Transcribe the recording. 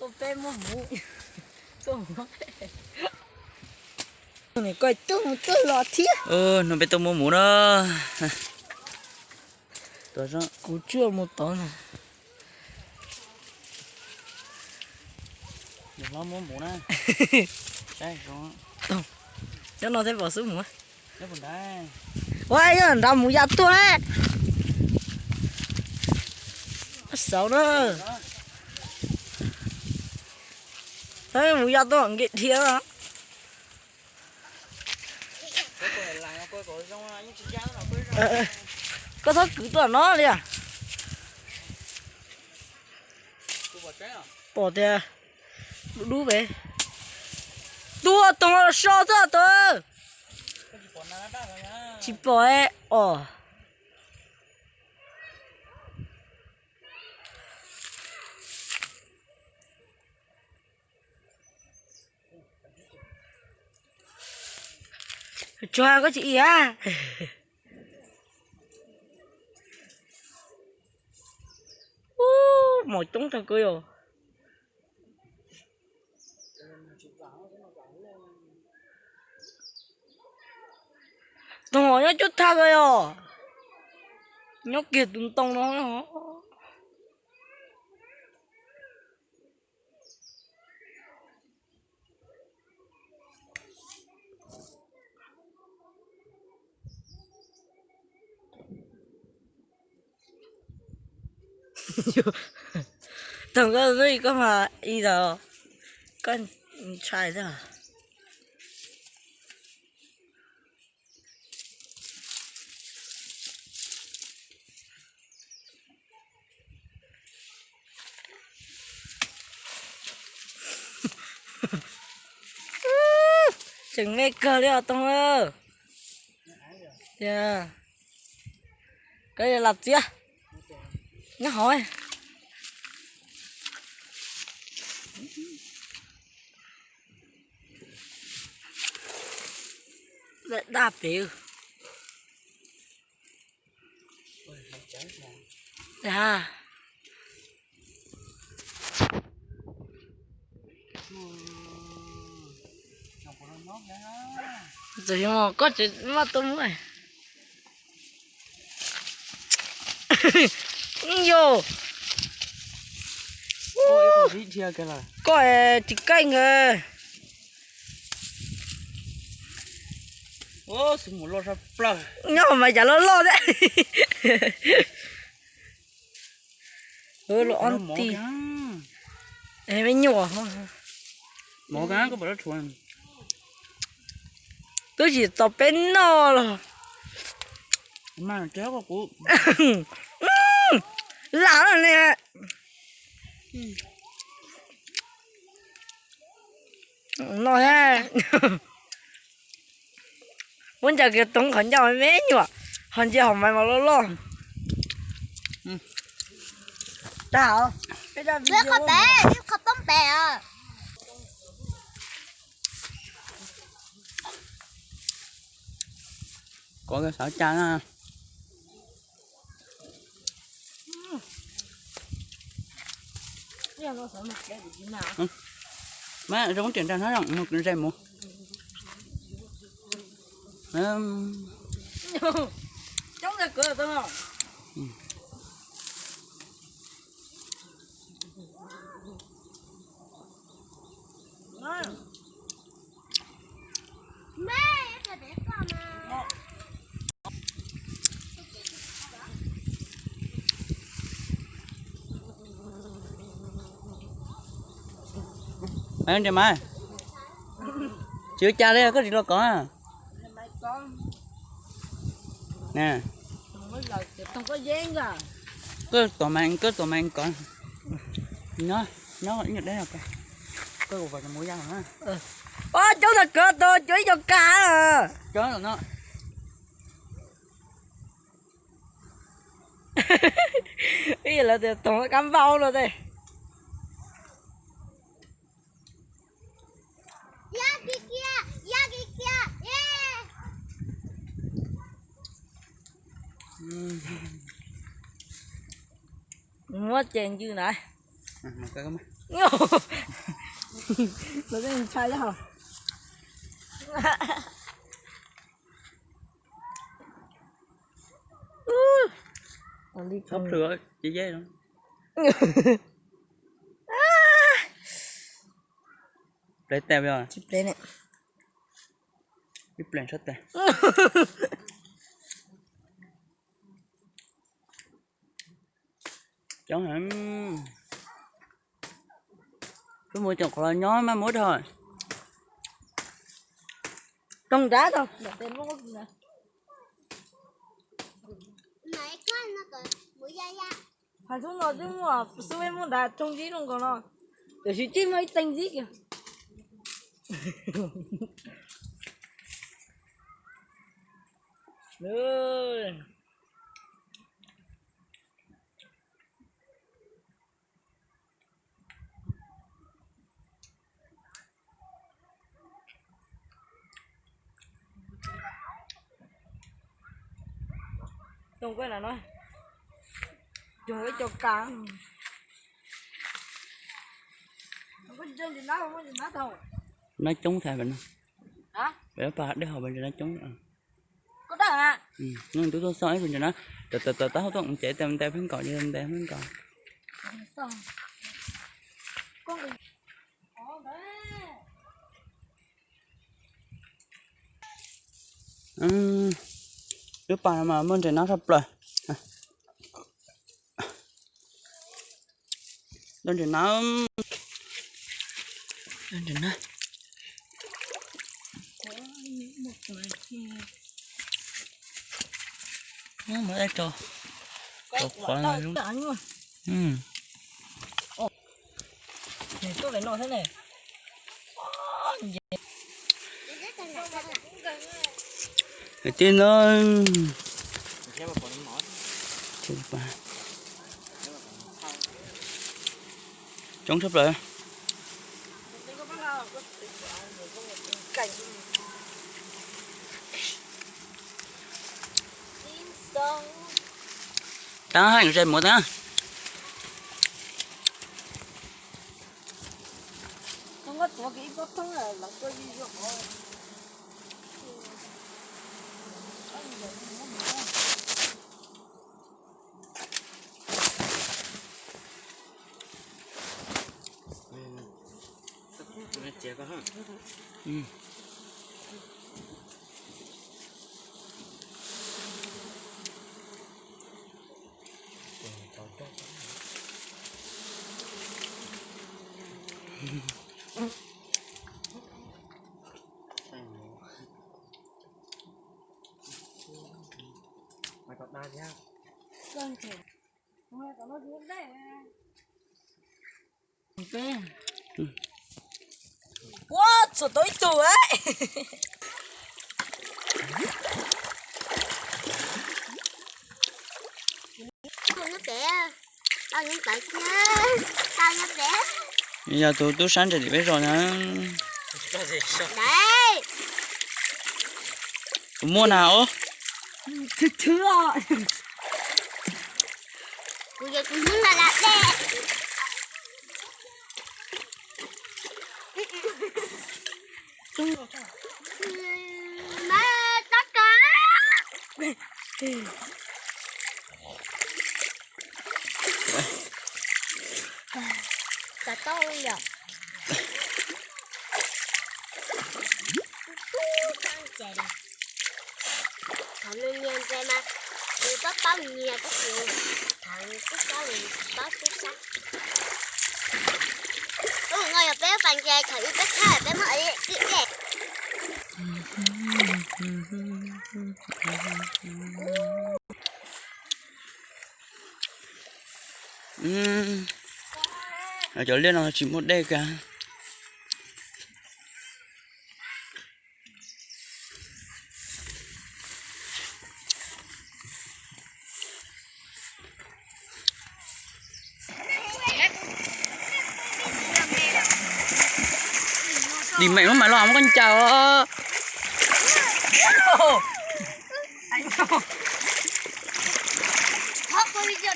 tôi bé mua mũ tôi này coi tôi lọt thiết nó bé tôi mua mũ đó tôi sao cũng chưa một tấn này đừng lo mua mũ này đây rồi cho nó thấy vào số mũ nó còn đây quay nhá ra mũ giặt tôi đấy xấu đó thấy mũ giặt tôi không get thiệt á có thất cứ toàn nó đi à bỏ tiền đu về đua tông nó sao thế tôi chỉ bỏ ấy cho có chị à một chúng thằng cười rồi nó chút tha rồi nhóc kia tung tông nó thằng cái gì có mà đi giờ con trai thế à chừng mê cơ đấy à tông ơ yeah cái này là gì á nhá hỏi lại đạp biểu à rồi mà có chuyện mà tôi muốn này vô ôi con đi chia cái là có thì canh rồi ô súng một lô sao plug nhưng mà chả lo đấy lo ăn tí em mới nhỏ mỏ cá có bao nhiêu thuần tôi chỉ tập bên nó rồi mà kéo qua cụ lạ rồi nè nói ha muốn chờ cái tống khẩn cho mấy nhỉ hình như không phải mà lo tao cái đó Lấy con bé, không tóm bè à. có cái xảo chán à nó sợ mặt cái gì nào má giống chuyện trang hết rồi một cái rèm một chống ra cửa tôi không Mẹ, phải để con mà. mấy anh chị mai chịu cha đây có gì đâu có à nè không có dán rồi cứ tụi mình còn nó như đấy là cái có vào trong mũi dao hả ô chú thật cửa tôi chửi cho cá à chó là nó cái là tụi cắm bao rồi đây Yeah. mua chèn chứ này một cái Nó cái mình trai đó hả? Đi Sắp sửa chị dễ lắm. Lấy tèo rồi. Chụp lên này. Biết lên sắp tèo. Cháu hả? Cái môi chọc là nhói má mốt thôi. Trông giá đâu, để tên nó nè. Này con nó có mũi da da. Phải xuống nó chứ mà sư em muốn đạt trông gì không còn nó. Để chị chim mấy tên gì kìa. Luôn. Trông cái là nó trông cái cho cá không có chân thì nó không có gì nó đâu. Nó trúng thầy bệnh. Hả? Bé bà để họ bệnh thì nó trúng. Có đó à? Ừ, nhưng tôi soi rồi nó từ tao tôi cũng chạy tem tem phấn cỏ như tem tem phấn cỏ. Sao? Con bị có đấy. Đứa bà mà mình thì nó sắp rồi. Lên thì nó nó mới đây trò Có quả này luôn. luôn. Này tôi lấy nồi thế này. Cái tiên nó chống sắp rồi. Đó hành xem một á. Không có tổ cái bắp thông là có gì rồi. Mày tập đa nha. Con thử. Mày có nó xuống đây. Ok. What? Sao tối tù ấy? Tao nó bé. Tao nó bé nha. Tao nó bé. Bây giờ tôi sáng thì biết rồi nè. Đấy. Tôi mua nào? Chưa. Bây giờ tôi muốn là đẹp. Má tất cả. Cả tôi rồi. Thằng nên nhìn xem mà. Tôi có bao nhiêu có nhiều. Thằng cứ có mình có chút sắc. Có một người ở bé bàn chè thử cái khác bé mới đi đẹp. Ở chỗ liên nó chỉ một đây cả. Đi mẹ mà lo không con chào. Anh không. Thôi, tôi đi chưa đã.